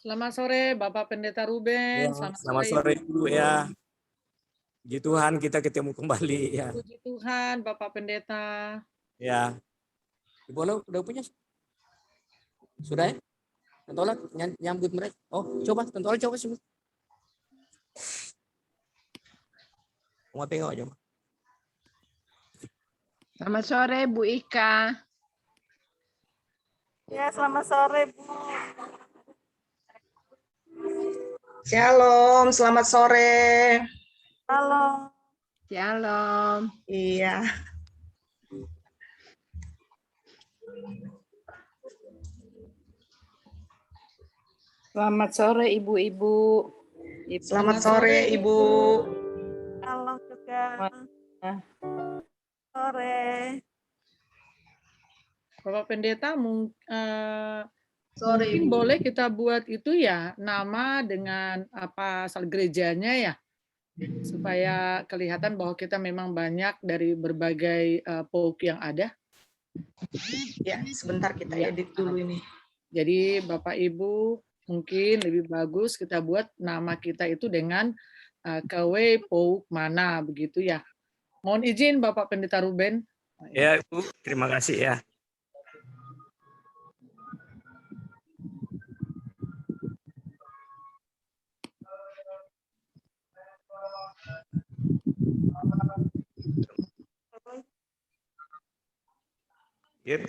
Selamat sore Bapak Pendeta Ruben. Ya, selamat sore Ibu ya. Puji Tuhan kita ketemu kembali ya. Puji Tuhan Bapak Pendeta. Ya. Ibu udah punya? Sudah ya? Tentola nyambut mereka. Oh, coba tentola coba sebut. Mau tengok aja. Selamat sore Bu Ika. Ya, selamat sore Bu. Shalom, selamat sore. Halo. Shalom. Iya. Selamat sore Ibu-ibu. Selamat sore Ibu. Halo juga. Sore. Bapak Pendeta mungkin boleh kita buat itu ya, nama dengan apa asal gerejanya ya, supaya kelihatan bahwa kita memang banyak dari berbagai POUK yang ada. Ya, sebentar kita edit dulu ini. Jadi Bapak Ibu mungkin lebih bagus kita buat nama kita itu dengan KW POUK mana begitu ya. Mohon izin Bapak Pendeta Ruben. Ya Ibu, terima kasih ya. Yep.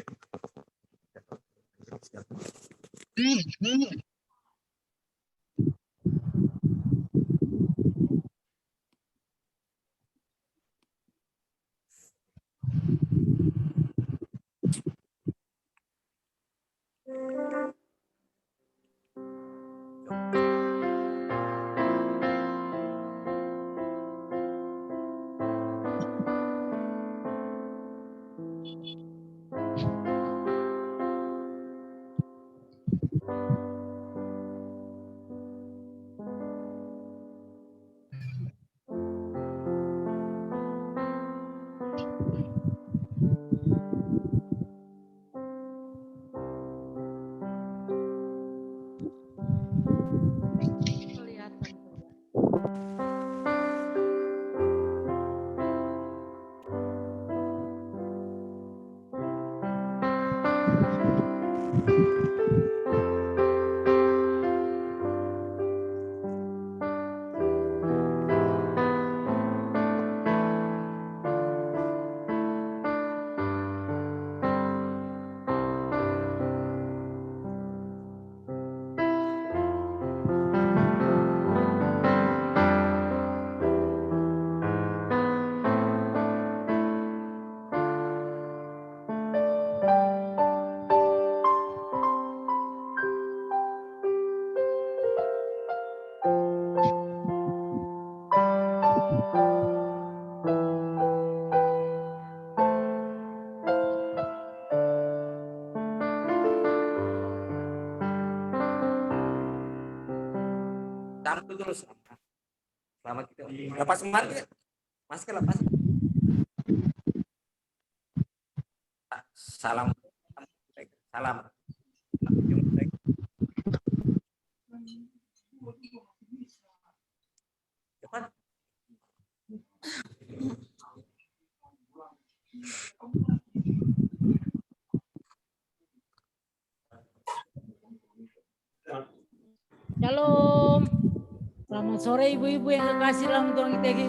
Tampil dulu selama kita lepas masker, masker lepas. Salam, salam. Cepat. Shalom. Selamat sore ibu-ibu yang kekasih dalam Tuhan kita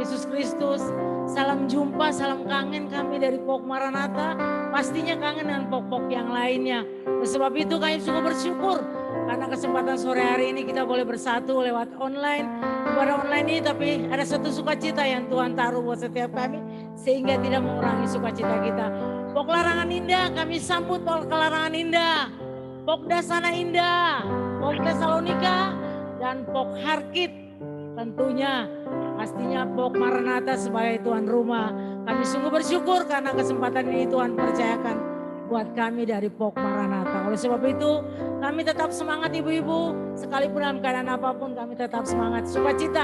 Yesus Kristus. Salam jumpa, salam kangen kami dari POUK Maranatha. Pastinya kangen dengan POUK-POUK yang lainnya. Oleh sebab itu kami sungguh bersyukur karena kesempatan sore hari ini kita boleh bersatu lewat online. Ibadah online ini tapi ada satu sukacita yang Tuhan taruh buat setiap kami sehingga tidak mengurangi sukacita kita. POUK Larangan Indah, kami sambut POUK Larangan Indah. POUK Dasana Indah, POUK Tesalonika, dan POUK Harkit. Tentunya pastinya POUK Maranatha sebagai tuan rumah. Kami sungguh bersyukur karena kesempatan ini Tuhan percayakan buat kami dari POUK Maranatha. Oleh sebab itu kami tetap semangat ibu-ibu. Sekalipun dalam keadaan apapun kami tetap semangat, sukacita.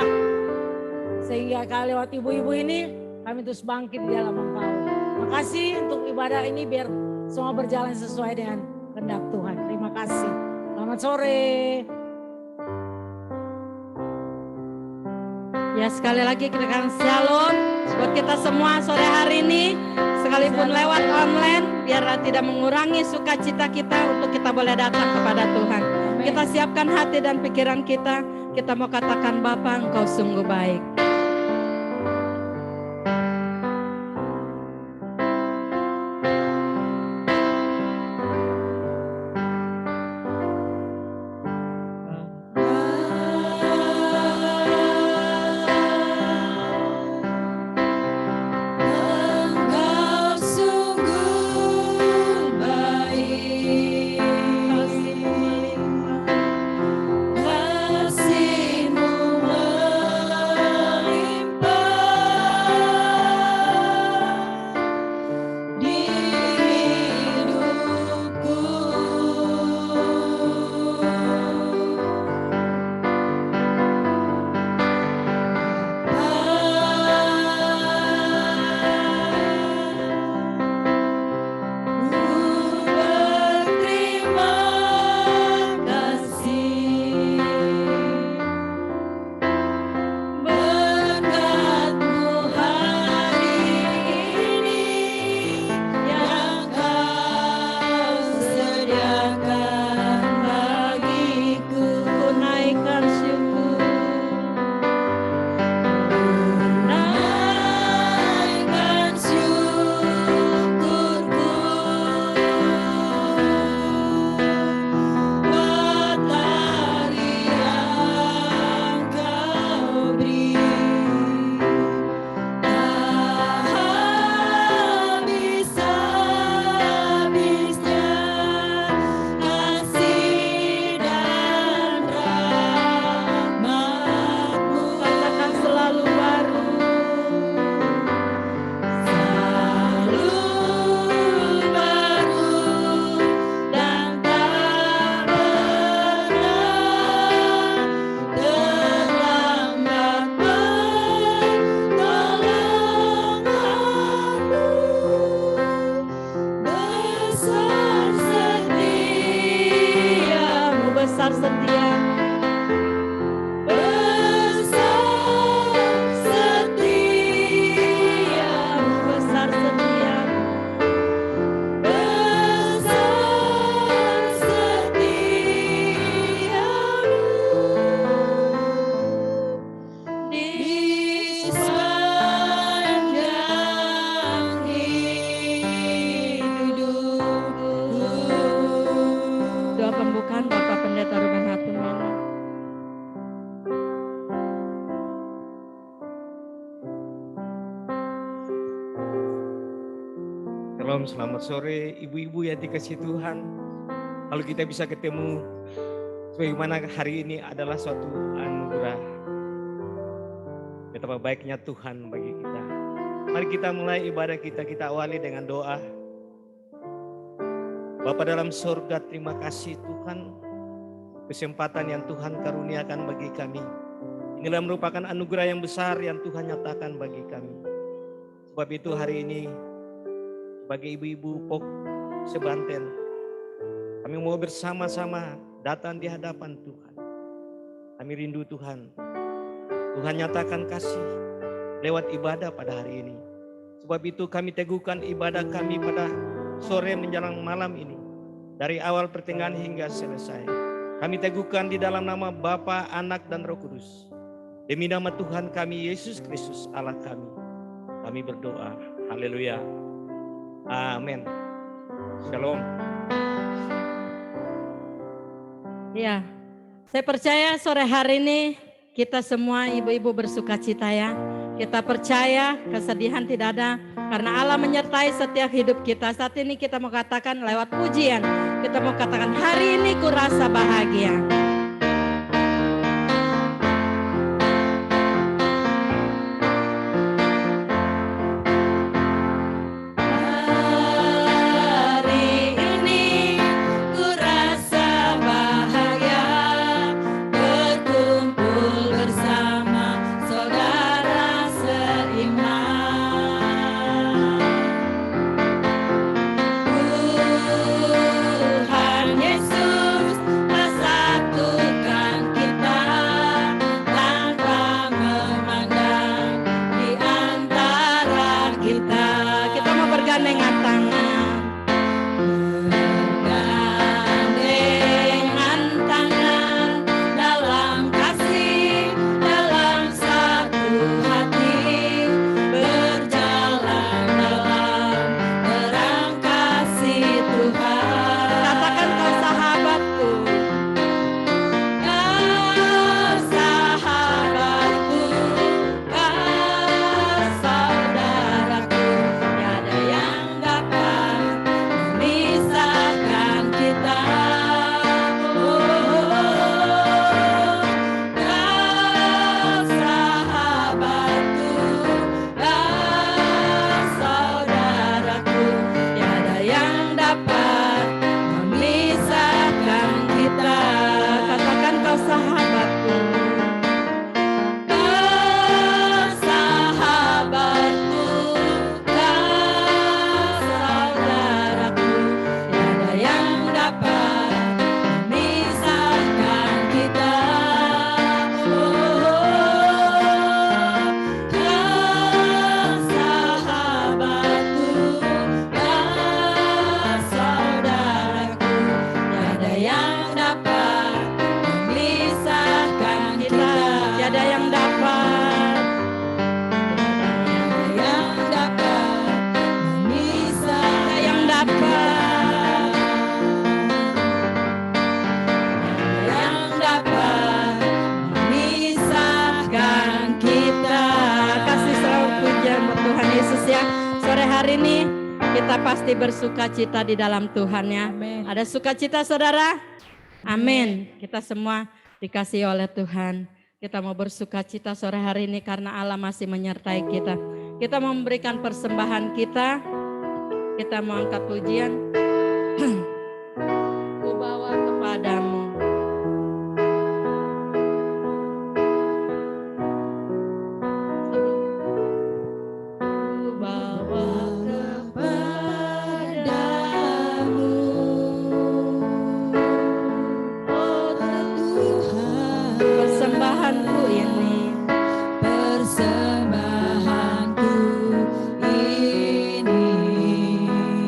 Sehingga lewat ibu-ibu ini kami terus bangkit di dalam Engkau. Makasih untuk ibadah ini biar semua berjalan sesuai dengan kehendak Tuhan. Terima kasih. Selamat sore. Ya, sekali lagi kita akan shalom buat kita semua sore hari ini, sekalipun lewat online, biar tidak mengurangi sukacita kita untuk kita boleh datang kepada Tuhan. Kita siapkan hati dan pikiran kita mau katakan Bapa, Engkau sungguh baik. Selamat sore ibu-ibu yang dikasih Tuhan. Kalau kita bisa ketemu sebagaimana hari ini adalah suatu anugerah. Betapa baiknya Tuhan bagi kita. Mari kita mulai ibadah kita awali dengan doa. Bapa dalam surga, terima kasih Tuhan kesempatan yang Tuhan karuniakan bagi kami. Inilah merupakan anugerah yang besar yang Tuhan nyatakan bagi kami. Sebab itu hari ini bagi ibu-ibu POK sebanten, kami mau bersama-sama datang di hadapan Tuhan. Kami rindu Tuhan. Tuhan nyatakan kasih lewat ibadah pada hari ini. Sebab itu kami teguhkan ibadah kami pada sore menjelang malam ini. Dari awal pertengahan hingga selesai. Kami teguhkan di dalam nama Bapa, Anak, dan Roh Kudus. Demi nama Tuhan kami, Yesus Kristus Allah kami. Kami berdoa. Haleluya. Amin. Shalom. Ya, saya percaya sore hari ini kita semua ibu-ibu bersukacita ya. Kita percaya kesedihan tidak ada karena Allah menyertai setiap hidup kita. Saat ini kita mau katakan lewat pujian, kita mau katakan hari ini ku rasa bahagia. Tuhan Yesus hari ini kita pasti bersukacita di dalam Tuhan ya. Amin. Ada sukacita saudara? Amin. Kita semua dikasihi oleh Tuhan. Kita mau bersukacita sore hari ini karena Allah masih menyertai kita. Kita mau memberikan persembahan kita. Kita mau angkat pujian. Ku bawa kepadamu. Persembahanku ini, persembahanku ini,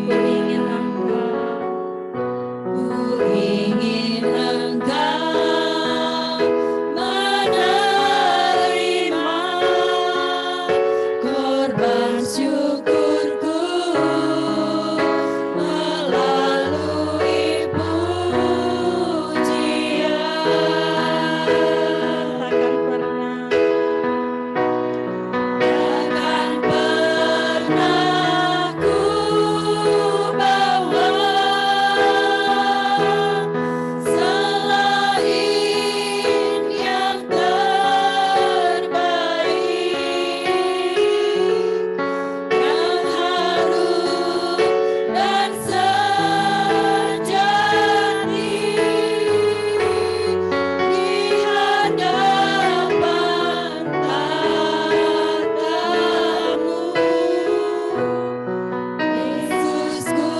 ku ingin Engkau, ku ingin Engkau menerima korban syukurku melalui pujian. takkan pernah Takkan pernah ku bawa selain yang terbaik, yang harum dan sejati di hadapan tatamu. Yesusku,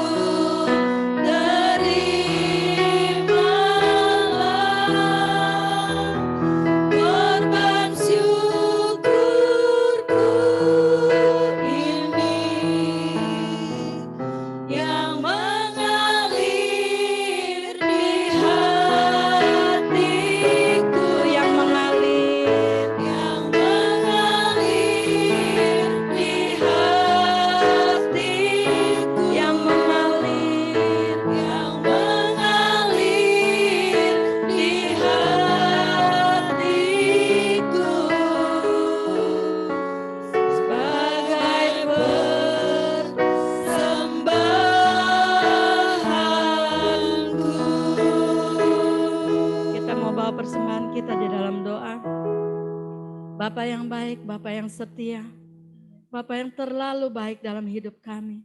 terimalah korban syukurku ini yang mengalir di hatiku, yang mengalir, yang mengalir di hatiku, yang mengalir, yang mengalir di hatiku sebagai persembahanku. kita mau bawa persembahan kita di dalam doa. Bapa yang baik, Bapa yang setia, Bapa yang terlalu baik dalam hidup kami.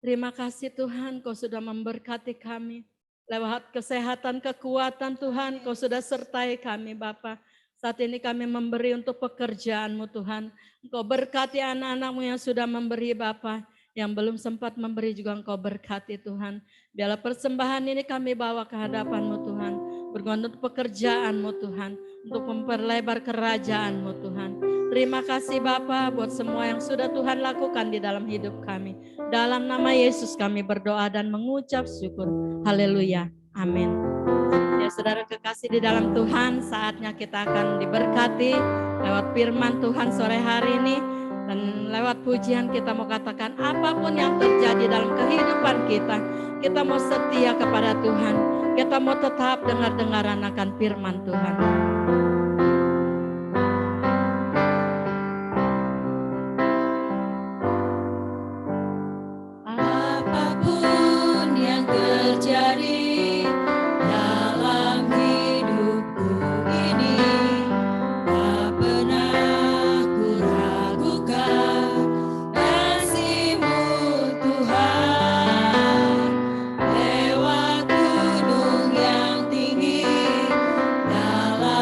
Terima kasih Tuhan, Kau sudah memberkati kami. Lewat kesehatan, kekuatan Tuhan, Kau sudah sertai kami Bapa. Saat ini kami memberi untuk pekerjaan-Mu Tuhan. Engkau berkati anak-anak-Mu yang sudah memberi Bapa. Yang belum sempat memberi juga Engkau berkati Tuhan. Biarlah persembahan ini kami bawa ke hadapan-Mu Tuhan. Berguna untuk pekerjaan-Mu Tuhan. Untuk memperlebar kerajaan-Mu Tuhan. Terima kasih Bapa buat semua yang sudah Tuhan lakukan di dalam hidup kami. Dalam nama Yesus kami berdoa dan mengucap syukur. Haleluya. Amin. Ya saudara kekasih di dalam Tuhan, saatnya kita akan diberkati lewat firman Tuhan sore hari ini. Dan lewat pujian kita mau katakan apapun yang terjadi dalam kehidupan kita mau setia kepada Tuhan. Kita mau tetap dengar-dengaran akan firman Tuhan. Apapun yang terjadi dalam hidupku ini, tak pernah ku ragukan kasih-Mu Tuhan. Lewat gunung yang tinggi, dalam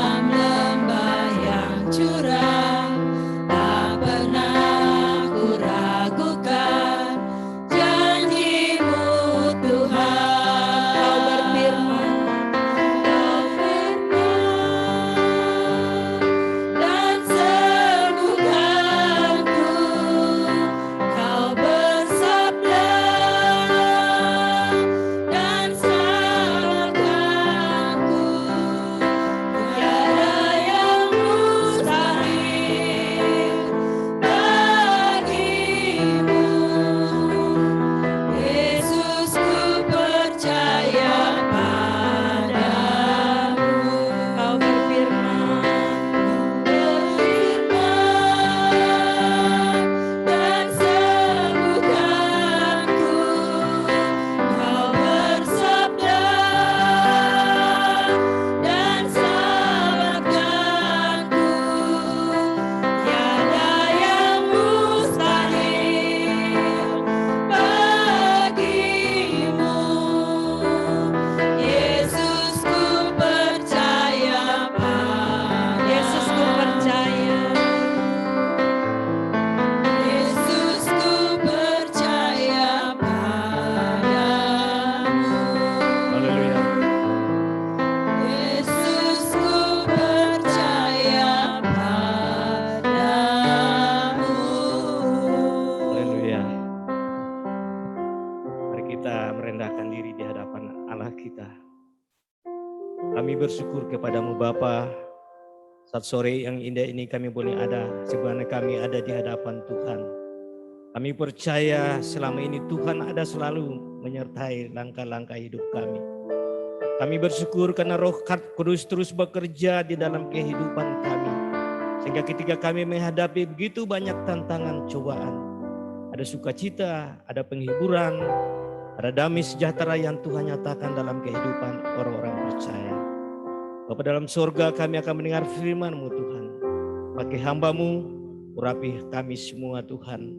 Kami bersyukur kepadamu Bapa, saat sore yang indah ini kami boleh ada, sebenarnya kami ada di hadapan Tuhan. Kami percaya selama ini Tuhan ada selalu menyertai langkah-langkah hidup kami. Kami bersyukur karena Roh Kudus terus bekerja di dalam kehidupan kami. Sehingga ketika kami menghadapi begitu banyak tantangan cobaan, ada sukacita, ada penghiburan, ada damai sejahtera yang Tuhan nyatakan dalam kehidupan orang-orang percaya. Bapa dalam surga, kami akan mendengar firman-Mu Tuhan. Pakai hamba-Mu, urapi kami semua Tuhan.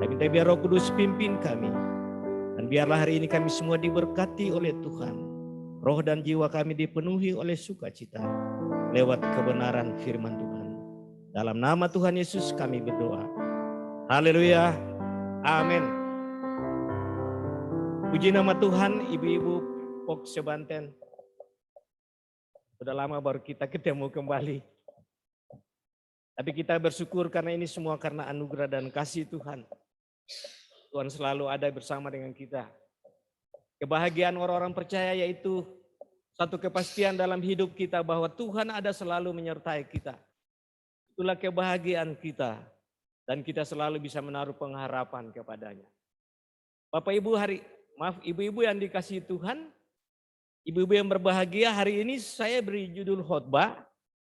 Kami minta biar Roh Kudus pimpin kami. Dan biarlah hari ini kami semua diberkati oleh Tuhan. Roh dan jiwa kami dipenuhi oleh sukacita lewat kebenaran firman Tuhan. Dalam nama Tuhan Yesus kami berdoa. Haleluya. Amin. Puji nama Tuhan, ibu-ibu Pok Sebanten. Sudah lama baru kita ketemu kembali. Tapi kita bersyukur karena ini semua karena anugerah dan kasih Tuhan. Tuhan selalu ada bersama dengan kita. Kebahagiaan orang-orang percaya yaitu satu kepastian dalam hidup kita bahwa Tuhan ada selalu menyertai kita. Itulah kebahagiaan kita. Dan kita selalu bisa menaruh pengharapan kepadanya. Bapak Ibu ibu-ibu yang dikasihi Tuhan, ibu-ibu yang berbahagia, hari ini saya beri judul khotbah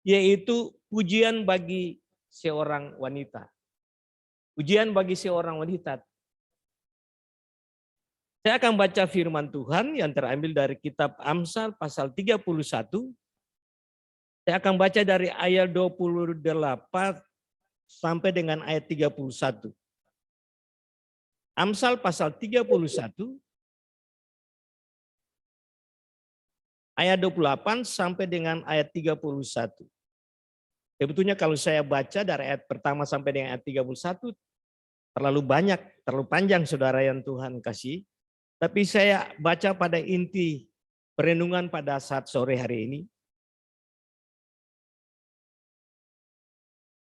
yaitu pujian bagi seorang wanita. Pujian bagi seorang wanita. Saya akan baca firman Tuhan yang terambil dari kitab Amsal pasal 31. Saya akan baca dari ayat 28 sampai dengan ayat 31. Amsal pasal 31 ayat 28 sampai dengan ayat 31. Sebetulnya kalau saya baca dari ayat pertama sampai dengan ayat 31 terlalu banyak, terlalu panjang saudara yang Tuhan kasih. Tapi saya baca pada inti perenungan pada saat sore hari ini.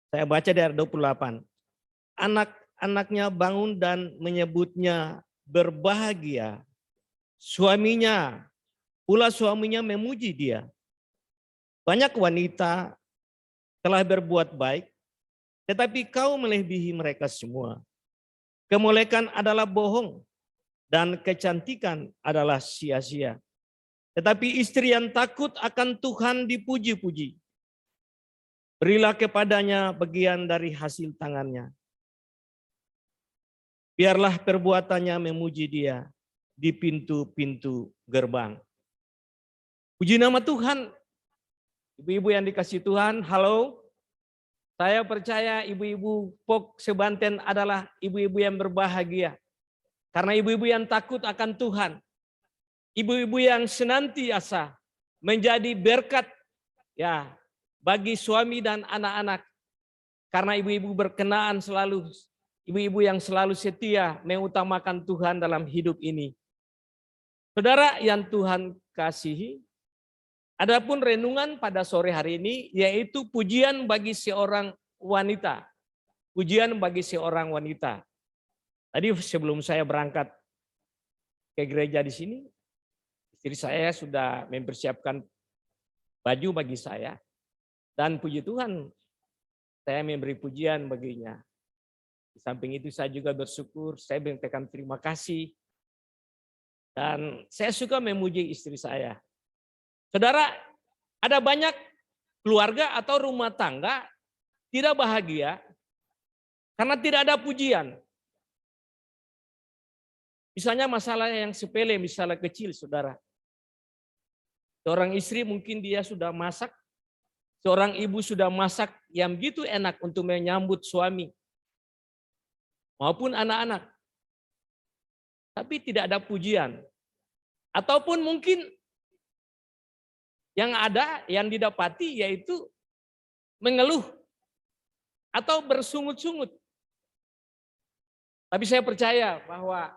Saya baca dari 28. Anak-anaknya bangun dan menyebutnya berbahagia. Suaminya memuji dia. Banyak wanita telah berbuat baik, tetapi kau melebihi mereka semua. Kemolekan adalah bohong, dan kecantikan adalah sia-sia. Tetapi istri yang takut akan Tuhan dipuji-puji. Berilah kepadanya bagian dari hasil tangannya. Biarlah perbuatannya memuji dia di pintu-pintu gerbang. Puji nama Tuhan. Ibu-ibu yang dikasihi Tuhan, halo. Saya percaya ibu-ibu Pok Sebanten adalah ibu-ibu yang berbahagia. Karena ibu-ibu yang takut akan Tuhan. Ibu-ibu yang senantiasa menjadi berkat ya bagi suami dan anak-anak. Karena ibu-ibu berkenaan selalu, ibu-ibu yang selalu setia mengutamakan Tuhan dalam hidup ini. Saudara yang Tuhan kasihi, adapun renungan pada sore hari ini yaitu pujian bagi seorang wanita. Pujian bagi seorang wanita. Tadi sebelum saya berangkat ke gereja di sini, istri saya sudah mempersiapkan baju bagi saya. Dan puji Tuhan, saya memberi pujian baginya. Di samping itu saya juga bersyukur, saya menyampaikan terima kasih. Dan saya suka memuji istri saya. Saudara, ada banyak keluarga atau rumah tangga tidak bahagia karena tidak ada pujian. Misalnya masalah yang sepele, misalnya kecil, saudara. Seorang istri mungkin dia sudah masak, seorang ibu sudah masak yang begitu enak untuk menyambut suami maupun anak-anak. Tapi tidak ada pujian. Ataupun mungkin yang ada, yang didapati yaitu mengeluh atau bersungut-sungut. Tapi saya percaya bahwa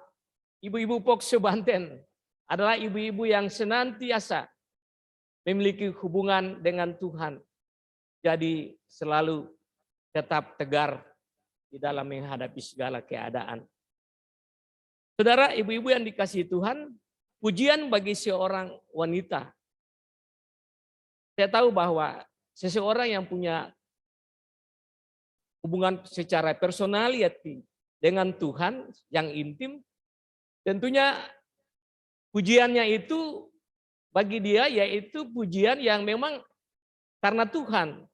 ibu-ibu Pok Sebanten adalah ibu-ibu yang senantiasa memiliki hubungan dengan Tuhan. Jadi selalu tetap tegar di dalam menghadapi segala keadaan. Saudara, ibu-ibu yang dikasihi Tuhan, pujian bagi seorang wanita saya tahu bahwa seseorang yang punya hubungan secara personality dengan Tuhan yang intim, tentunya pujiannya itu bagi dia yaitu pujian yang memang karena Tuhan.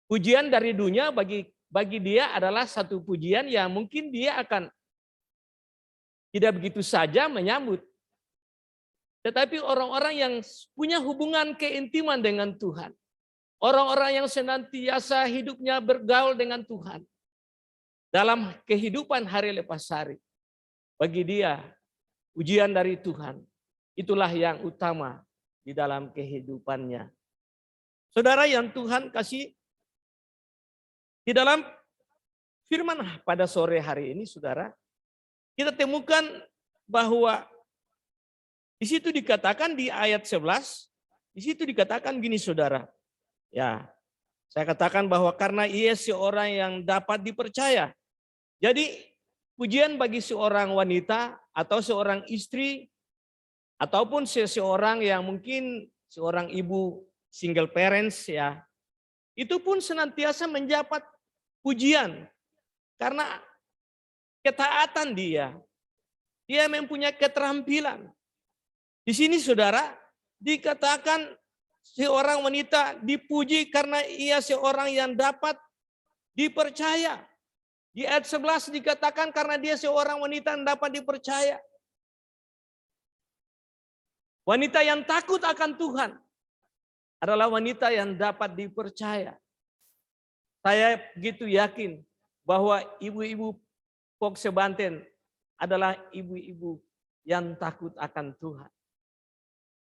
Pujian dari dunia bagi dia adalah satu pujian yang mungkin dia akan tidak begitu saja menyambut. Tetapi orang-orang yang punya hubungan keintiman dengan Tuhan, orang-orang yang senantiasa hidupnya bergaul dengan Tuhan dalam kehidupan hari lepas hari, bagi dia ujian dari Tuhan itulah yang utama di dalam kehidupannya. Saudara yang Tuhan kasih, di dalam firman pada sore hari ini, saudara, kita temukan bahwa di situ dikatakan di ayat 11, di situ dikatakan gini, saudara. Ya, saya katakan bahwa karena ia seorang yang dapat dipercaya. Jadi pujian bagi seorang wanita atau seorang istri ataupun seseorang yang mungkin seorang ibu single parents ya, itu pun senantiasa mendapat pujian karena ketaatan dia. Dia mempunyai keterampilan. Di sini saudara dikatakan seorang wanita dipuji karena ia seorang yang dapat dipercaya. Di ayat 11 dikatakan karena dia seorang wanita yang dapat dipercaya. Wanita yang takut akan Tuhan adalah wanita yang dapat dipercaya. Saya begitu yakin bahwa ibu-ibu Pokse Banten adalah ibu-ibu yang takut akan Tuhan.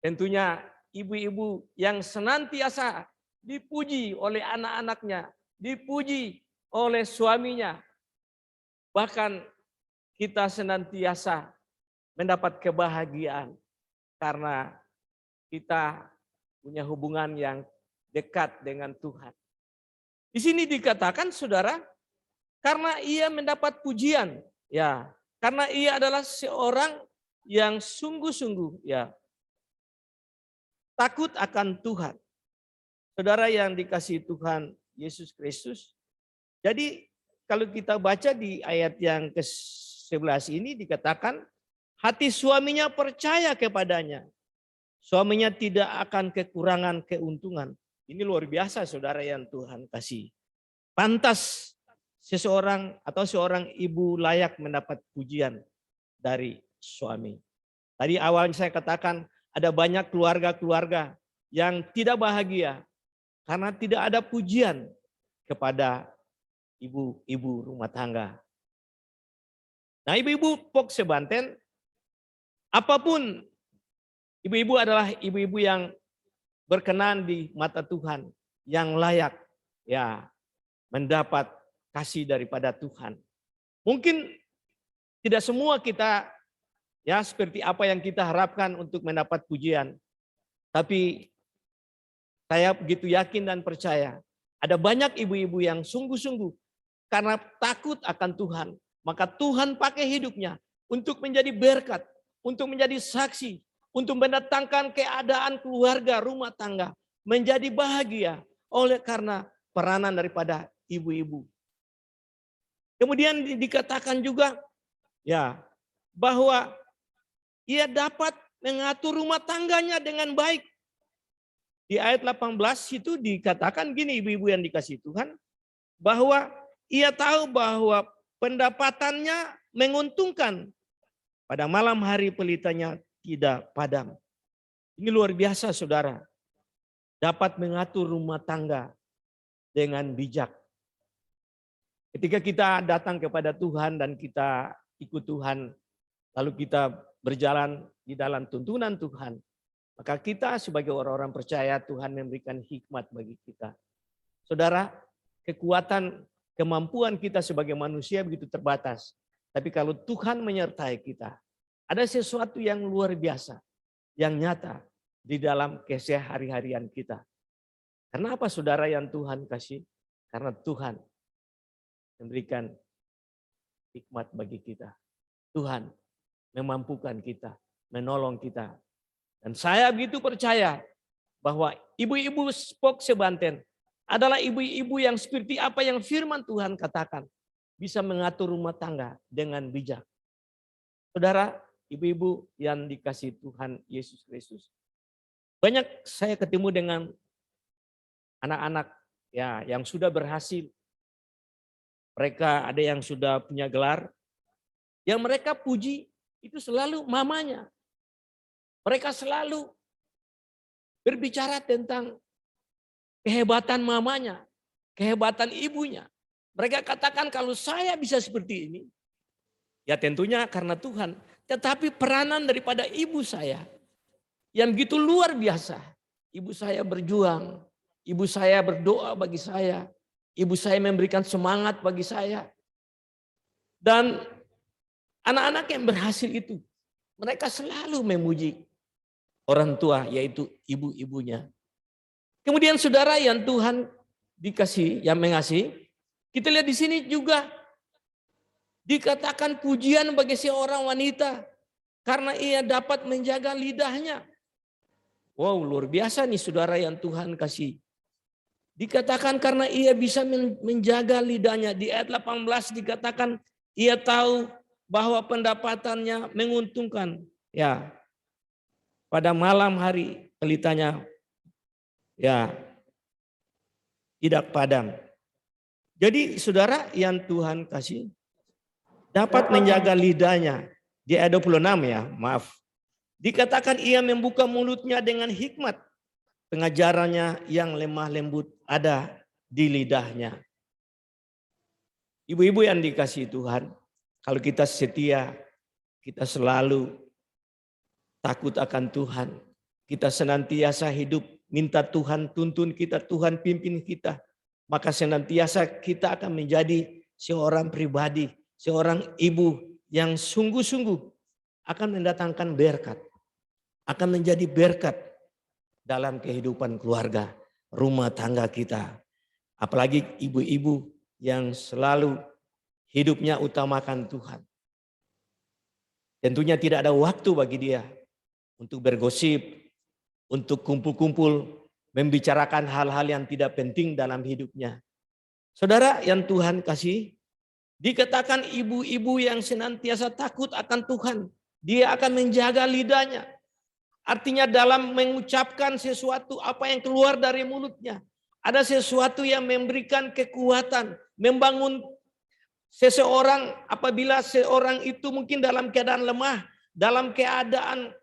Tentunya ibu-ibu yang senantiasa dipuji oleh anak-anaknya, dipuji oleh suaminya. Bahkan kita senantiasa mendapat kebahagiaan karena kita punya hubungan yang dekat dengan Tuhan. Di sini dikatakan saudara, karena ia mendapat pujian, ya, karena ia adalah seorang yang sungguh-sungguh ya takut akan Tuhan. Saudara yang dikasihi Tuhan Yesus Kristus. Jadi kalau kita baca di ayat yang ke-11 ini dikatakan hati suaminya percaya kepadanya. Suaminya tidak akan kekurangan keuntungan. Ini luar biasa saudara yang Tuhan kasih. Pantas seseorang atau seorang ibu layak mendapat pujian dari suami. Tadi awal saya katakan ada banyak keluarga-keluarga yang tidak bahagia karena tidak ada pujian kepada ibu-ibu rumah tangga. Nah, ibu-ibu Pokse Banten, apapun ibu-ibu adalah ibu-ibu yang berkenan di mata Tuhan, yang layak ya mendapat kasih daripada Tuhan. Mungkin tidak semua kita ya seperti apa yang kita harapkan untuk mendapat pujian. Tapi saya begitu yakin dan percaya ada banyak ibu-ibu yang sungguh-sungguh karena takut akan Tuhan. Maka Tuhan pakai hidupnya untuk menjadi berkat, untuk menjadi saksi, untuk mendatangkan keadaan keluarga rumah tangga menjadi bahagia oleh karena peranan daripada ibu-ibu. Kemudian dikatakan juga ya bahwa ia dapat mengatur rumah tangganya dengan baik. Di ayat 18 itu dikatakan gini ibu-ibu yang dikasihi Tuhan. Bahwa ia tahu bahwa pendapatannya menguntungkan. Pada malam hari pelitanya tidak padam. Ini luar biasa saudara. Dapat mengatur rumah tangga dengan bijak. Ketika kita datang kepada Tuhan dan kita ikut Tuhan. Lalu kita berjalan di dalam tuntunan Tuhan. Maka kita sebagai orang-orang percaya Tuhan memberikan hikmat bagi kita. Saudara, kekuatan, kemampuan kita sebagai manusia begitu terbatas. Tapi kalau Tuhan menyertai kita, ada sesuatu yang luar biasa, yang nyata di dalam kesehari-harian kita. Karena apa saudara yang Tuhan kasih? Karena Tuhan memberikan hikmat bagi kita. Tuhan memampukan kita, menolong kita. Dan saya begitu percaya bahwa ibu-ibu Pok Sebanten adalah ibu-ibu yang seperti apa yang firman Tuhan katakan. Bisa mengatur rumah tangga dengan bijak. Saudara, ibu-ibu yang dikasihi Tuhan Yesus Kristus. Banyak saya ketemu dengan anak-anak ya yang sudah berhasil. Mereka ada yang sudah punya gelar. Yang mereka puji itu selalu mamanya. Mereka selalu berbicara tentang kehebatan mamanya, kehebatan ibunya. Mereka katakan kalau saya bisa seperti ini, ya tentunya karena Tuhan. Tetapi peranan daripada ibu saya yang begitu luar biasa. Ibu saya berjuang, ibu saya berdoa bagi saya, ibu saya memberikan semangat bagi saya. Dan anak-anak yang berhasil itu, mereka selalu memuji orang tua, yaitu ibu-ibunya. Kemudian saudara yang Tuhan dikasih, yang mengasihi, kita lihat di sini juga dikatakan pujian bagi seorang wanita karena ia dapat menjaga lidahnya. Wow, luar biasa nih saudara yang Tuhan kasih. Dikatakan karena ia bisa menjaga lidahnya. Di ayat 18 dikatakan ia tahu bahwa pendapatannya menguntungkan. Ya, pada malam hari pelitanya ya tidak padam. Jadi saudara yang Tuhan kasih dapat menjaga lidahnya. Di ayat 26 ya, maaf. Dikatakan ia membuka mulutnya dengan hikmat. Pengajarannya yang lemah lembut ada di lidahnya. Ibu-ibu yang dikasihi Tuhan, kalau kita setia, kita selalu takut akan Tuhan. Kita senantiasa hidup minta Tuhan tuntun kita, Tuhan pimpin kita. Maka senantiasa kita akan menjadi seorang pribadi, seorang ibu yang sungguh-sungguh akan mendatangkan berkat. Akan menjadi berkat dalam kehidupan keluarga, rumah tangga kita. Apalagi ibu-ibu yang selalu hidupnya utamakan Tuhan. Tentunya tidak ada waktu bagi dia untuk bergosip, untuk kumpul-kumpul, membicarakan hal-hal yang tidak penting dalam hidupnya. Saudara yang Tuhan kasih, dikatakan ibu-ibu yang senantiasa takut akan Tuhan, dia akan menjaga lidahnya. Artinya dalam mengucapkan sesuatu apa yang keluar dari mulutnya, ada sesuatu yang memberikan kekuatan, membangun seseorang apabila seorang itu mungkin dalam keadaan lemah, dalam keadaan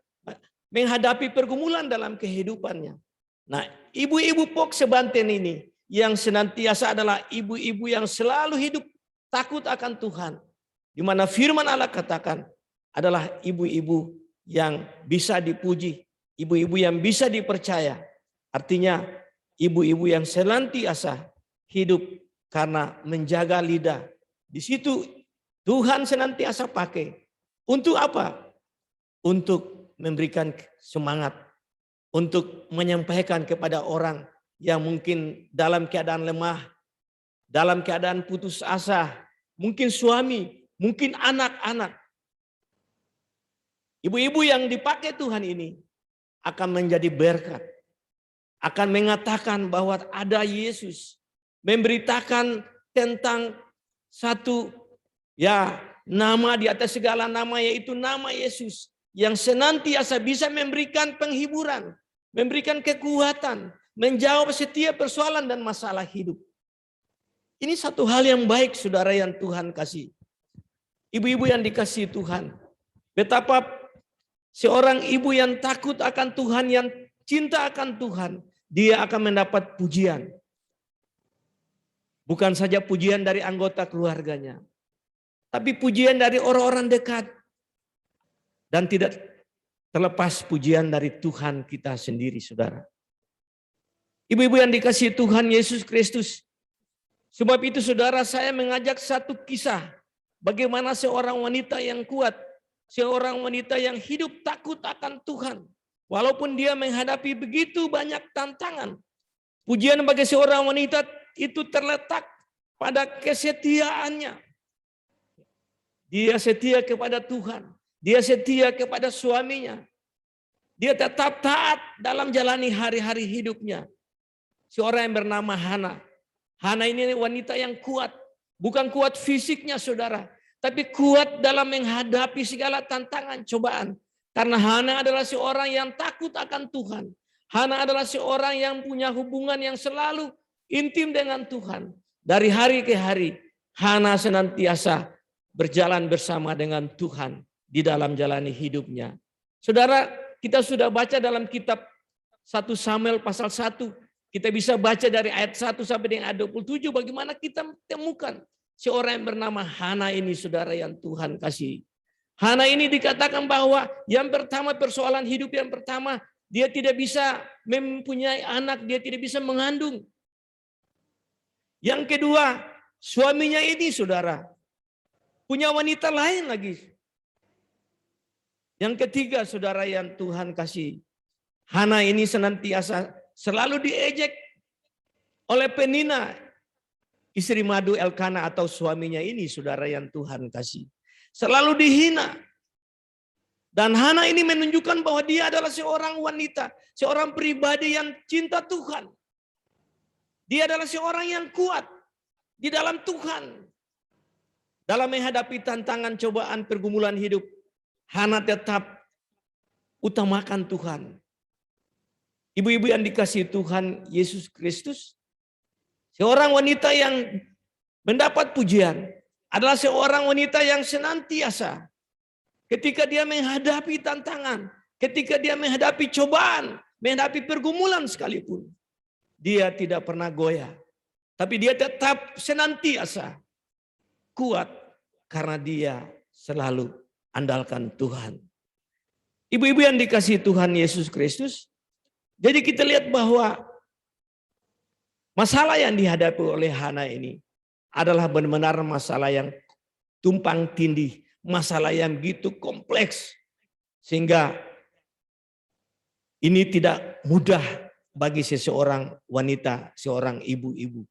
menghadapi pergumulan dalam kehidupannya. Nah, ibu-ibu Pok Sebanten ini yang senantiasa adalah ibu-ibu yang selalu hidup takut akan Tuhan. Di mana firman Allah katakan adalah ibu-ibu yang bisa dipuji, ibu-ibu yang bisa dipercaya. Artinya ibu-ibu yang senantiasa hidup karena menjaga lidah. Di situ Tuhan senantiasa pakai. Untuk apa? Untuk memberikan semangat. Untuk menyampaikan kepada orang yang mungkin dalam keadaan lemah, dalam keadaan putus asa, mungkin suami, mungkin anak-anak. Ibu-ibu yang dipakai Tuhan ini akan menjadi berkat. Akan mengatakan bahwa ada Yesus. Memberitakan tentang satu ya nama di atas segala nama, yaitu nama Yesus. Yang senantiasa bisa memberikan penghiburan, memberikan kekuatan, menjawab setiap persoalan dan masalah hidup. Ini satu hal yang baik saudara yang Tuhan kasih. Ibu-ibu yang dikasihi Tuhan. Betapa seorang ibu yang takut akan Tuhan, yang cinta akan Tuhan, dia akan mendapat pujian. Bukan saja pujian dari anggota keluarganya, tapi pujian dari orang-orang dekat. Dan tidak terlepas pujian dari Tuhan kita sendiri, saudara. Ibu-ibu yang dikasihi Tuhan Yesus Kristus. Sebab itu saudara, saya mengajak satu kisah. Bagaimana seorang wanita yang kuat. Seorang wanita yang hidup takut akan Tuhan. Walaupun dia menghadapi begitu banyak tantangan. Pujian bagi seorang wanita itu terletak pada kesetiaannya. Dia setia kepada Tuhan. Dia setia kepada suaminya. Dia tetap taat dalam jalani hari-hari hidupnya. Seorang yang bernama Hana. Hana ini wanita yang kuat. Bukan kuat fisiknya saudara. Tapi kuat dalam menghadapi segala tantangan, cobaan. Karena Hana adalah seorang yang takut akan Tuhan. Hana adalah seorang yang punya hubungan yang selalu intim dengan Tuhan. Dari hari ke hari, Hana senantiasa berjalan bersama dengan Tuhan di dalam jalani hidupnya. Saudara, kita sudah baca dalam kitab 1 Samuel pasal 1. Kita bisa baca dari ayat 1 sampai dengan ayat 27 bagaimana kita temukan seorang yang bernama Hana ini, saudara, yang Tuhan kasih. Hana ini dikatakan bahwa yang pertama, persoalan hidup yang pertama, dia tidak bisa mempunyai anak, dia tidak bisa mengandung. Yang kedua, suaminya ini, saudara, punya wanita lain lagi. Yang ketiga, saudara, yang Tuhan kasih, Hana ini senantiasa selalu diejek oleh Penina, istri madu Elkana atau suaminya ini, saudara, yang Tuhan kasih. Selalu dihina. Dan Hana ini menunjukkan bahwa dia adalah seorang wanita, seorang pribadi yang cinta Tuhan. Dia adalah seorang yang kuat di dalam Tuhan. Dalam menghadapi tantangan, cobaan, pergumulan hidup, Hana tetap utamakan Tuhan. Ibu-ibu yang dikasihi Tuhan Yesus Kristus, seorang wanita yang mendapat pujian adalah seorang wanita yang senantiasa ketika dia menghadapi tantangan, ketika dia menghadapi cobaan, menghadapi pergumulan sekalipun, dia tidak pernah goyah. Tapi dia tetap senantiasa kuat karena dia selalu andalkan Tuhan. Ibu-ibu yang dikasihi Tuhan Yesus Kristus, jadi kita lihat bahwa masalah yang dihadapi oleh Hana ini adalah benar-benar masalah yang tumpang tindih, masalah yang begitu kompleks, sehingga ini tidak mudah bagi seseorang wanita, seorang ibu-ibu.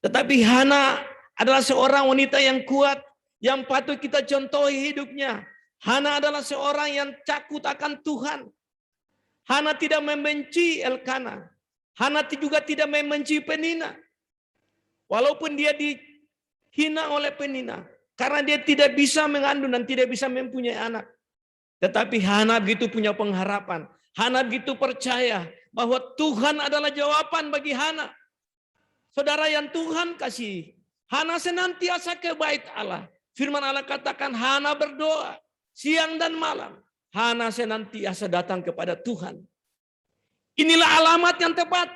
Tetapi Hana adalah seorang wanita yang kuat, yang patut kita contohi hidupnya. Hana adalah seorang yang takut akan Tuhan. Hana tidak membenci Elkana. Hana juga tidak membenci Penina. Walaupun dia dihina oleh Penina. Karena dia tidak bisa mengandung dan tidak bisa mempunyai anak. Tetapi Hana begitu punya pengharapan. Hana begitu percaya bahwa Tuhan adalah jawaban bagi Hana. Saudara yang Tuhan kasih, Hana senantiasa ke bait Allah. Firman Allah katakan Hana berdoa siang dan malam. Hana senantiasa datang kepada Tuhan. Inilah alamat yang tepat.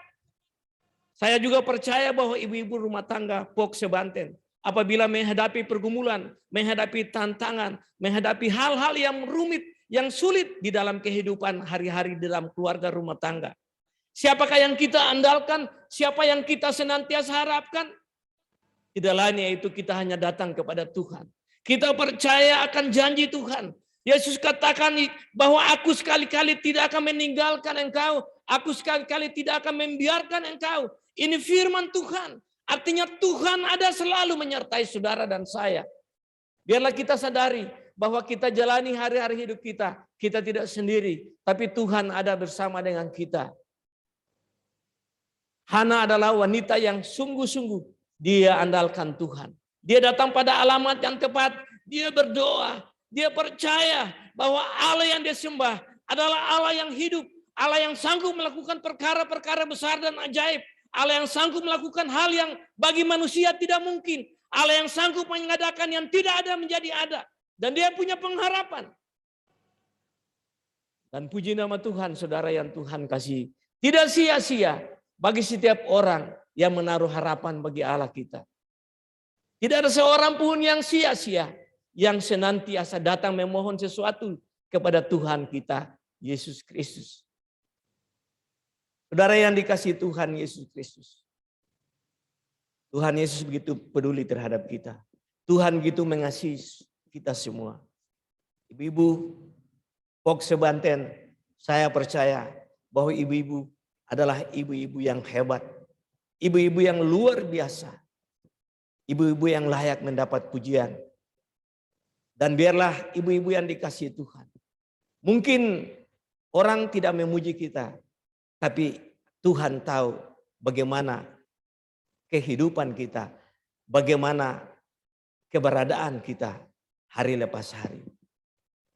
Saya juga percaya bahwa ibu-ibu rumah tangga Pok Sebanten, apabila menghadapi pergumulan, menghadapi tantangan, menghadapi hal-hal yang rumit, yang sulit di dalam kehidupan hari-hari dalam keluarga rumah tangga. Siapakah yang kita andalkan? Siapa yang kita senantiasa harapkan? Tidak lain yaitu kita hanya datang kepada Tuhan. Kita percaya akan janji Tuhan. Yesus katakan bahwa aku sekali-kali tidak akan meninggalkan engkau. Aku sekali-kali tidak akan membiarkan engkau. Ini firman Tuhan. Artinya Tuhan ada selalu menyertai saudara dan saya. Biarlah kita sadari bahwa kita jalani hari-hari hidup kita. Kita tidak sendiri. Tapi Tuhan ada bersama dengan kita. Hana adalah wanita yang sungguh-sungguh dia andalkan Tuhan. Dia datang pada alamat yang tepat. Dia berdoa. Dia percaya bahwa Allah yang dia sembah adalah Allah yang hidup. Allah yang sanggup melakukan perkara-perkara besar dan ajaib. Allah yang sanggup melakukan hal yang bagi manusia tidak mungkin. Allah yang sanggup mengadakan yang tidak ada menjadi ada. Dan dia punya pengharapan. Dan puji nama Tuhan, saudara yang Tuhan kasih. Tidak sia-sia bagi setiap orang yang menaruh harapan bagi Allah kita. Tidak ada seorang pun yang sia-sia, yang senantiasa datang memohon sesuatu kepada Tuhan kita, Yesus Kristus. Saudara yang dikasihi Tuhan Yesus Kristus. Tuhan Yesus begitu peduli terhadap kita. Tuhan begitu mengasihi kita semua. Ibu-ibu, Pok Sebanten, saya percaya bahwa ibu-ibu adalah ibu-ibu yang hebat. Ibu-ibu yang luar biasa. Ibu-ibu yang layak mendapat pujian. Dan biarlah ibu-ibu yang dikasihi Tuhan. Mungkin Orang tidak memuji kita, tapi Tuhan tahu bagaimana kehidupan kita, bagaimana keberadaan kita hari lepas hari.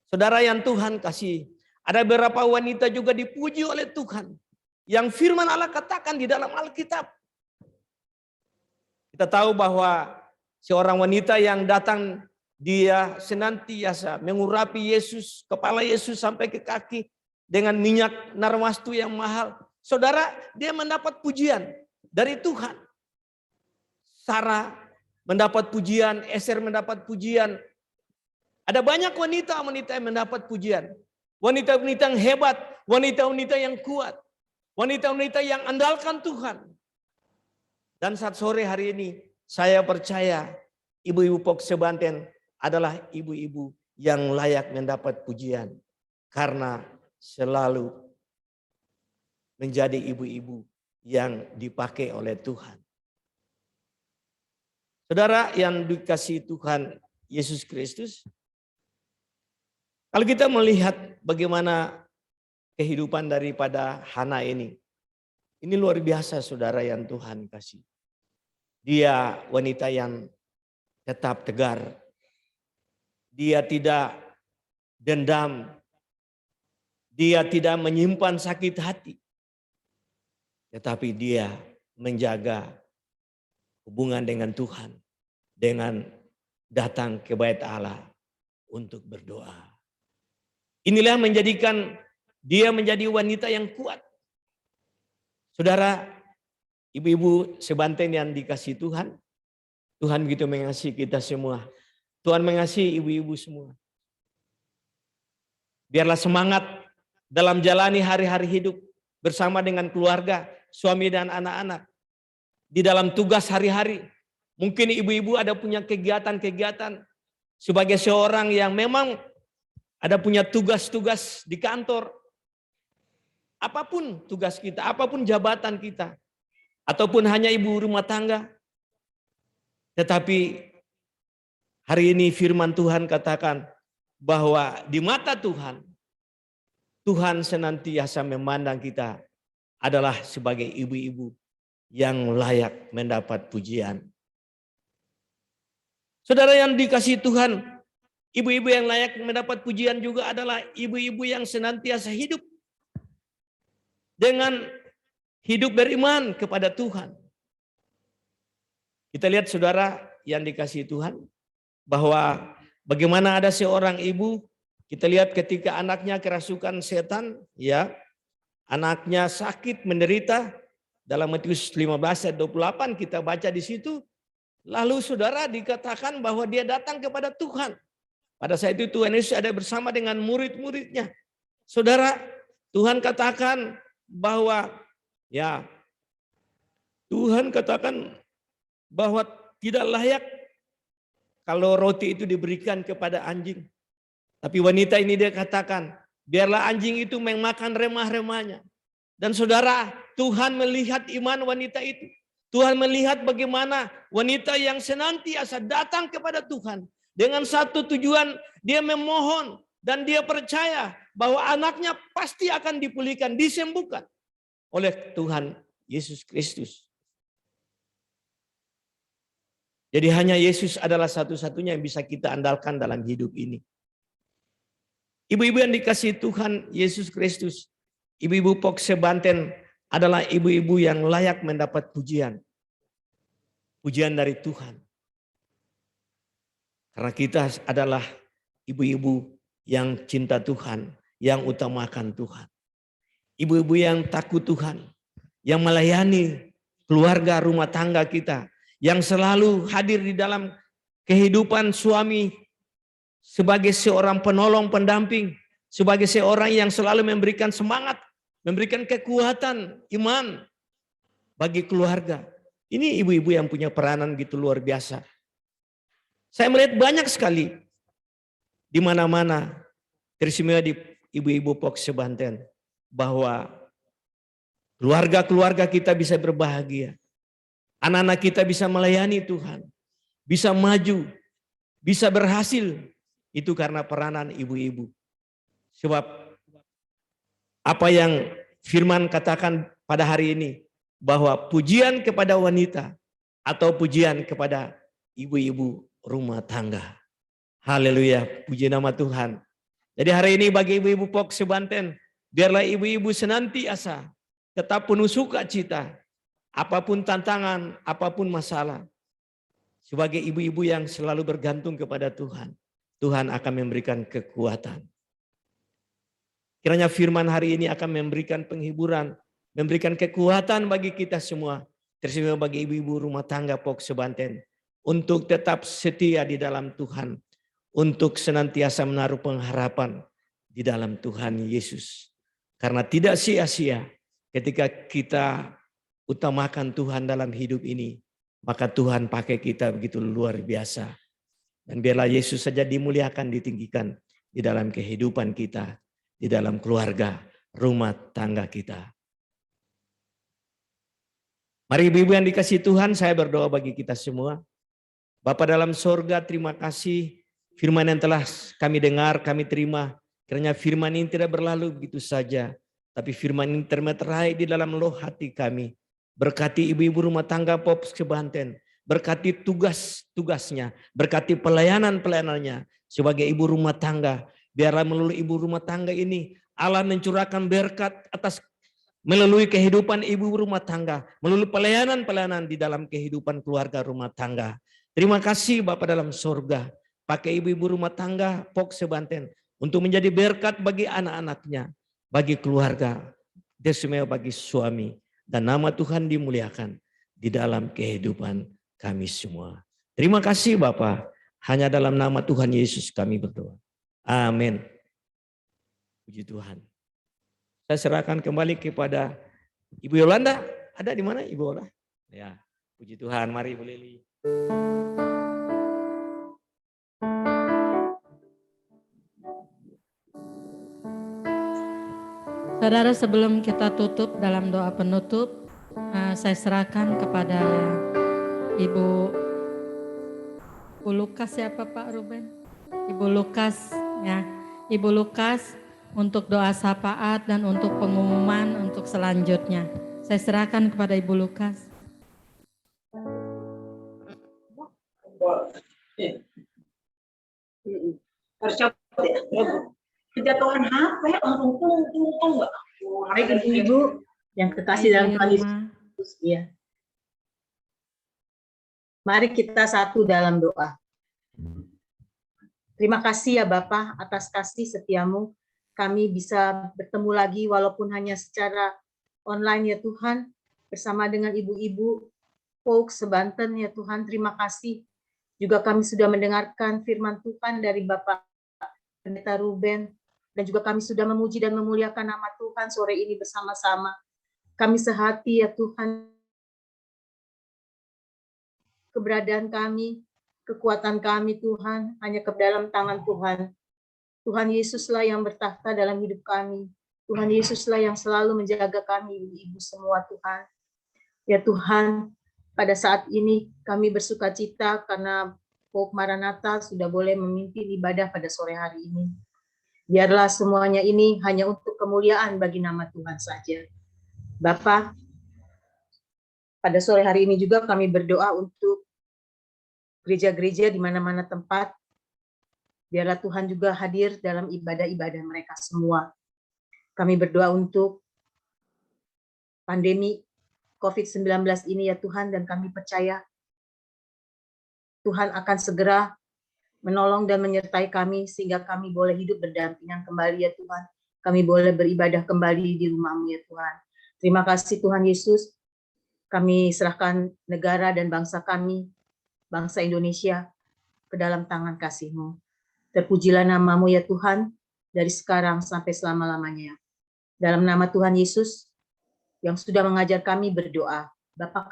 Saudara yang Tuhan kasih, ada beberapa wanita juga dipuji oleh Tuhan. Yang firman Allah katakan di dalam Alkitab. Kita tahu bahwa seorang wanita yang datang, dia senantiasa mengurapi Yesus, kepala Yesus sampai ke kaki dengan minyak narwastu yang mahal. Saudara, dia mendapat pujian dari Tuhan. Sarah mendapat pujian, Eser mendapat pujian. Ada banyak wanita-wanita yang mendapat pujian. Wanita-wanita yang hebat, wanita-wanita yang kuat. Wanita-wanita yang andalkan Tuhan. Dan saat sore hari ini, saya percaya ibu-ibu Pok Sebanten adalah ibu-ibu yang layak mendapat pujian. Karena selalu menjadi ibu-ibu yang dipakai oleh Tuhan. Saudara yang dikasihi Tuhan Yesus Kristus, kalau kita melihat bagaimana kehidupan daripada Hana ini luar biasa saudara yang Tuhan kasih. Dia wanita yang tetap tegar. Dia tidak dendam. Dia tidak menyimpan sakit hati. Tetapi dia menjaga hubungan dengan Tuhan. Dengan datang ke bait Allah untuk berdoa. Inilah menjadikan dia menjadi wanita yang kuat. Saudara, ibu-ibu Sebanten yang dikasihi Tuhan. Tuhan begitu mengasihi kita semua. Tuhan mengasihi ibu-ibu semua. Biarlah semangat dalam jalani hari-hari hidup bersama dengan keluarga, suami dan anak-anak. Di dalam tugas hari-hari. Mungkin ibu-ibu ada punya kegiatan-kegiatan sebagai seorang yang memang ada punya tugas-tugas di kantor. Apapun tugas kita, apapun jabatan kita. Ataupun hanya ibu rumah tangga. Tetapi hari ini firman Tuhan katakan bahwa di mata Tuhan, Tuhan senantiasa memandang kita adalah sebagai ibu-ibu yang layak mendapat pujian. Saudara yang dikasihi Tuhan, ibu-ibu yang layak mendapat pujian juga adalah ibu-ibu yang senantiasa hidup dengan hidup beriman kepada Tuhan. Kita lihat saudara yang dikasihi Tuhan, bahwa bagaimana ada seorang ibu, kita lihat ketika anaknya kerasukan setan, ya, anaknya sakit, menderita, dalam Matius 15 ayat 28 kita baca di situ. Lalu saudara dikatakan bahwa dia datang kepada Tuhan. Pada saat itu Tuhan Yesus ada bersama dengan murid-muridnya. Saudara, Tuhan katakan bahwa ya Tuhan katakan bahwa tidak layak kalau roti itu diberikan kepada anjing. Tapi wanita ini dia katakan, biarlah anjing itu memakan remah-remahnya. Dan saudara, Tuhan melihat iman wanita itu. Tuhan melihat bagaimana wanita yang senantiasa datang kepada Tuhan. Dengan satu tujuan, dia memohon dan dia percaya bahwa anaknya pasti akan dipulihkan, disembuhkan oleh Tuhan Yesus Kristus. Jadi hanya Yesus adalah satu-satunya yang bisa kita andalkan dalam hidup ini. Ibu-ibu yang dikasihi Tuhan Yesus Kristus, ibu-ibu Pok Sebanten adalah ibu-ibu yang layak mendapat pujian. Pujian dari Tuhan. Karena kita adalah ibu-ibu yang cinta Tuhan, yang utamakan Tuhan. Ibu-ibu yang takut Tuhan, yang melayani keluarga rumah tangga kita, yang selalu hadir di dalam kehidupan suami sebagai seorang penolong, pendamping, sebagai seorang yang selalu memberikan semangat, memberikan kekuatan, iman bagi keluarga. Ini ibu-ibu yang punya peranan gitu luar biasa. Saya melihat banyak sekali di mana-mana, teristimewa di ibu-ibu Pok Sebanten, bahwa keluarga-keluarga kita bisa berbahagia. Anak-anak kita bisa melayani Tuhan, bisa maju, bisa berhasil. Itu karena peranan ibu-ibu. Sebab apa yang firman katakan pada hari ini, bahwa pujian kepada wanita atau pujian kepada ibu-ibu rumah tangga. Haleluya, puji nama Tuhan. Jadi hari ini bagi ibu-ibu POK sebanten, biarlah ibu-ibu senantiasa tetap penuh sukacita, apapun tantangan, apapun masalah. Sebagai ibu-ibu yang selalu bergantung kepada Tuhan, Tuhan akan memberikan kekuatan. Kiranya firman hari ini akan memberikan penghiburan, memberikan kekuatan bagi kita semua, terutama bagi ibu-ibu rumah tangga POK sebanten, untuk tetap setia di dalam Tuhan, untuk senantiasa menaruh pengharapan di dalam Tuhan Yesus. Karena tidak sia-sia ketika kita utamakan Tuhan dalam hidup ini, maka Tuhan pakai kita begitu luar biasa. Dan biarlah Yesus saja dimuliakan, ditinggikan di dalam kehidupan kita, di dalam keluarga, rumah tangga kita. Mari ibu-ibu yang dikasihi Tuhan, saya berdoa bagi kita semua. Bapa dalam sorga, terima kasih firman yang telah kami dengar, kami terima. Kiranya firman ini tidak berlalu begitu saja, tapi firman ini termeterai di dalam loh hati kami. Berkati ibu-ibu rumah tangga POK sebanten, berkati tugas-tugasnya, berkati pelayanan-pelayanannya sebagai ibu rumah tangga. Biarlah melalui ibu rumah tangga ini Allah mencurahkan berkat atas melalui kehidupan ibu rumah tangga, melalui pelayanan-pelayanan di dalam kehidupan keluarga rumah tangga. Terima kasih Bapa dalam surga, pakai ibu-ibu rumah tangga POK sebanten untuk menjadi berkat bagi anak-anaknya, bagi keluarga, dan bagi suami. Dan nama Tuhan dimuliakan di dalam kehidupan kami semua. Terima kasih Bapa, hanya dalam nama Tuhan Yesus kami berdoa. Amin. Puji Tuhan. Saya serahkan kembali kepada Ibu Yolanda. Ada di mana Ibu Yolanda? Ya, puji Tuhan. Mari Ibu Lili. Saudara, sebelum kita tutup dalam doa penutup, saya serahkan kepada Ibu Lukas, siapa Pak Ruben? Ibu Lukas, ya, Ibu Lukas untuk doa syafaat dan untuk pengumuman untuk selanjutnya. Saya serahkan kepada Ibu Lukas. Harus coba ya. Kejatuhan HP langsung tung enggak. Baik ibu-ibu yang kekasih dalam Tuhan Yesus, ya. Mari kita satu dalam doa. Terima kasih ya Bapa atas kasih setiamu. Kami bisa bertemu lagi walaupun hanya secara online ya Tuhan, bersama dengan ibu-ibu POK sebanten ya Tuhan. Terima kasih. Juga kami sudah mendengarkan firman Tuhan dari Bapak Pendeta Ruben. Dan juga kami sudah memuji dan memuliakan nama Tuhan sore ini bersama-sama. Kami sehati ya Tuhan. Keberadaan kami, kekuatan kami Tuhan, hanya ke dalam tangan Tuhan. Tuhan Yesuslah yang bertakhta dalam hidup kami. Tuhan Yesuslah yang selalu menjaga kami, ibu-ibu semua Tuhan. Ya Tuhan, pada saat ini kami bersuka cita karena POK Maranatha sudah boleh memimpin ibadah pada sore hari ini. Biarlah semuanya ini hanya untuk kemuliaan bagi nama Tuhan saja. Bapa, pada sore hari ini juga kami berdoa untuk gereja-gereja di mana-mana tempat. Biarlah Tuhan juga hadir dalam ibadah-ibadah mereka semua. Kami berdoa untuk pandemi COVID-19 ini ya Tuhan, dan kami percaya Tuhan akan segera menolong dan menyertai kami sehingga kami boleh hidup berdampingan kembali ya Tuhan. Kami boleh beribadah kembali di rumah-Mu ya Tuhan. Terima kasih Tuhan Yesus. Kami serahkan negara dan bangsa kami, bangsa Indonesia, ke dalam tangan kasih-Mu. Terpujilah nama-Mu ya Tuhan, dari sekarang sampai selama-lamanya. Dalam nama Tuhan Yesus, yang sudah mengajar kami berdoa, Bapa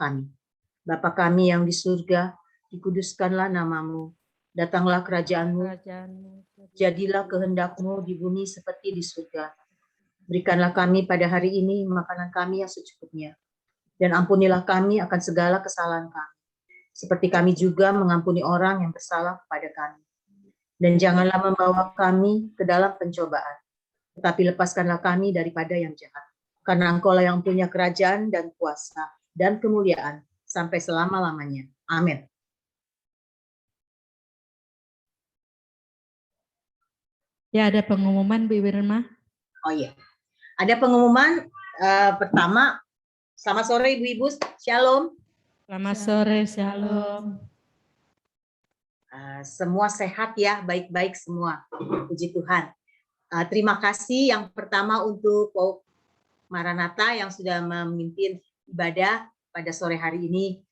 kami yang di surga, dikuduskanlah nama-Mu. Datanglah kerajaan-Mu, jadilah kehendak-Mu di bumi seperti di surga. Berikanlah kami pada hari ini makanan kami yang secukupnya. Dan ampunilah kami akan segala kesalahan kami. Seperti kami juga mengampuni orang yang bersalah kepada kami. Dan janganlah membawa kami ke dalam pencobaan. tetapi lepaskanlah kami daripada yang jahat. Karena Engkaulah yang punya kerajaan dan kuasa dan kemuliaan sampai selama-lamanya. Amin. Ya, ada pengumuman Bu Irma. Oh iya, ada pengumuman pertama. Selamat sore Ibu-Ibu, Shalom. Selamat sore, Shalom. Semua sehat ya, baik-baik semua. Puji Tuhan. Terima kasih yang pertama untuk Pauk Maranatha yang sudah memimpin ibadah pada sore hari ini.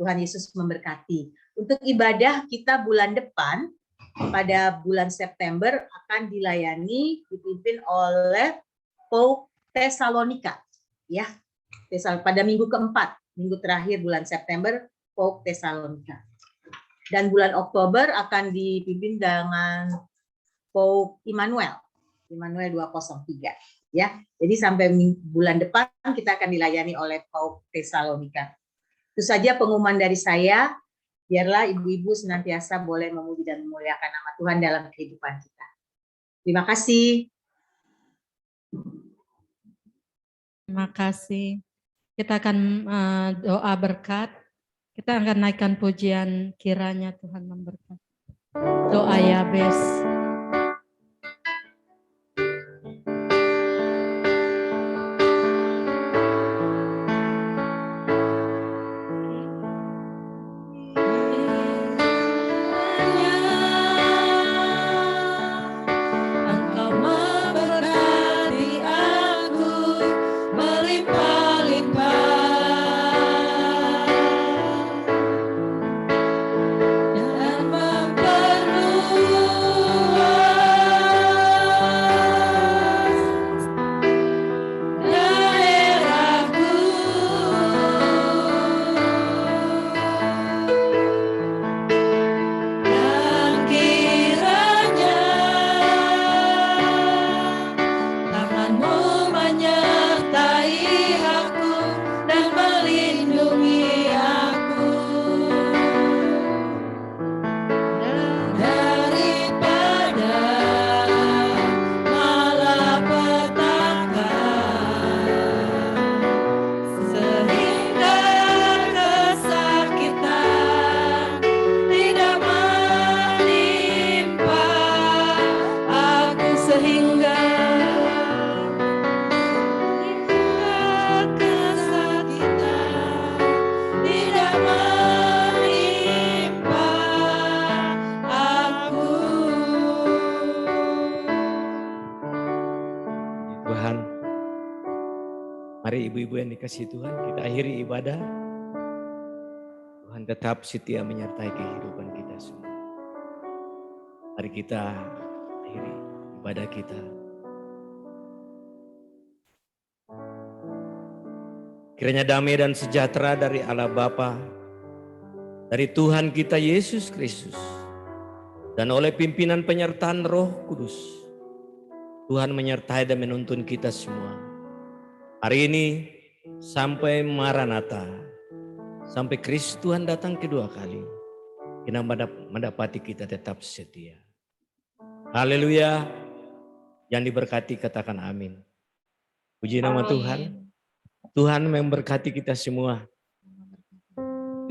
Tuhan Yesus memberkati. Untuk ibadah kita bulan depan, pada bulan September akan dipimpin oleh Pauk Tesalonika. Ya, pada minggu keempat, minggu terakhir bulan September, Pauk Tesalonika. Dan bulan Oktober akan dipimpin dengan Pauk Immanuel 203. Ya, jadi sampai bulan depan kita akan dilayani oleh Pauk Tesalonika. Itu saja pengumuman dari saya. Biarlah ibu-ibu senantiasa boleh memuji dan memuliakan nama Tuhan dalam kehidupan kita. Terima kasih. Terima kasih. Kita akan doa berkat. Kita akan naikkan pujian, kiranya Tuhan memberkati. Doa Yabes. Mari ibu-ibu yang dikasihi Tuhan, kita akhiri ibadah. Tuhan tetap setia menyertai kehidupan kita semua. Mari kita akhiri ibadah kita. Kiranya damai dan sejahtera dari Allah Bapa, dari Tuhan kita Yesus Kristus, dan oleh pimpinan penyertaan Roh Kudus, Tuhan menyertai dan menuntun kita semua. Hari ini sampai Maranatha, sampai Kristus Tuhan datang kedua kali, kita mendapati kita tetap setia. Haleluya. Yang diberkati katakan amin. Puji nama Tuhan. Tuhan memberkati kita semua.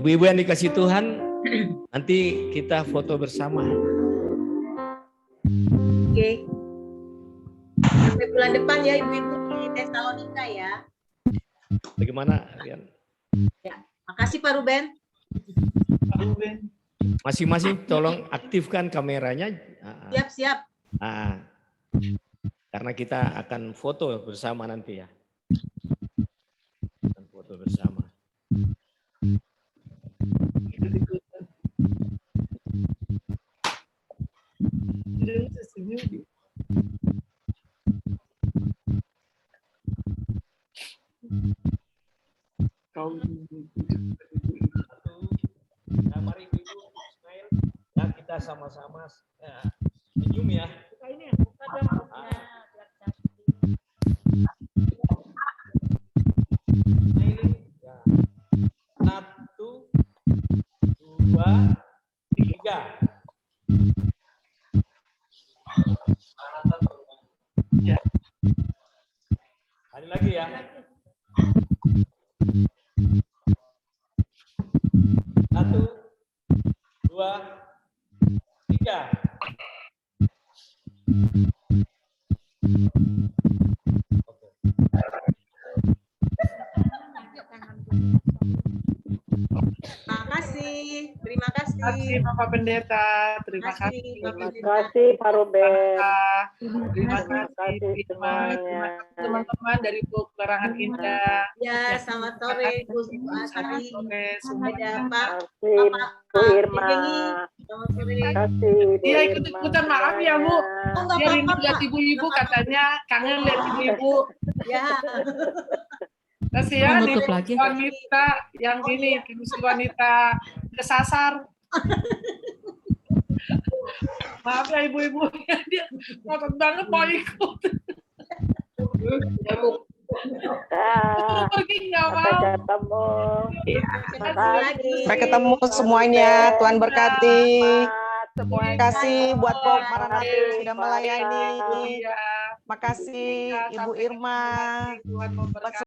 Ibu-ibu yang dikasih Tuhan, nanti kita foto bersama. Oke. Sampai bulan depan ya ibu-ibu di Tesalonika ya. Bagaimana, Rian? Ya, makasih Pak Ruben. Masing-masing tolong aktifkan kameranya. Siap. Karena kita akan foto bersama nanti ya. Akan foto bersama. Mari Ibu Ismail, ya kita sama-sama senyum ya. Ini yang buka dong. Satu, dua, tiga. Ya. Satu, dua, tiga. Terima kasih Terima kasih Bapak Pendeta. Terima kasih. Bapak Terima kasih Pak Robert. Terima Terima kasih kasih Firman. semuanya. Terima kasih teman-teman dari Puk Larangan Indah. Ya, selamat sore Bu Selamat Asari. sore Ada semuanya. Pak Terima kasih Bu Irma. Selamat sore. Terima kasih Bu Dia Irma. ikut-ikutan, maaf ya Bu. semuanya. Enggak Dia rindu apa-apa, lihat Pak. ibu-ibu, katanya kangen lihat ibu-ibu. Ya. Kasihan Menutup ini lagi. wanita yang ini, si wanita kesasar. Maaf ya ibu-ibu, dia ngotot banget mau ikut. Ah, Pergi nggak sampai mau. ketemu. Terima kasih. Sampai ketemu semuanya. Tuhan berkati. Selamat Terima semuanya. kasih buat Pok Terima Maranatha kasih, sudah Pak. melayani. Iya. Makasih Ya, Ibu sampai Irma. ketemu lagi. Tuhan memberkati.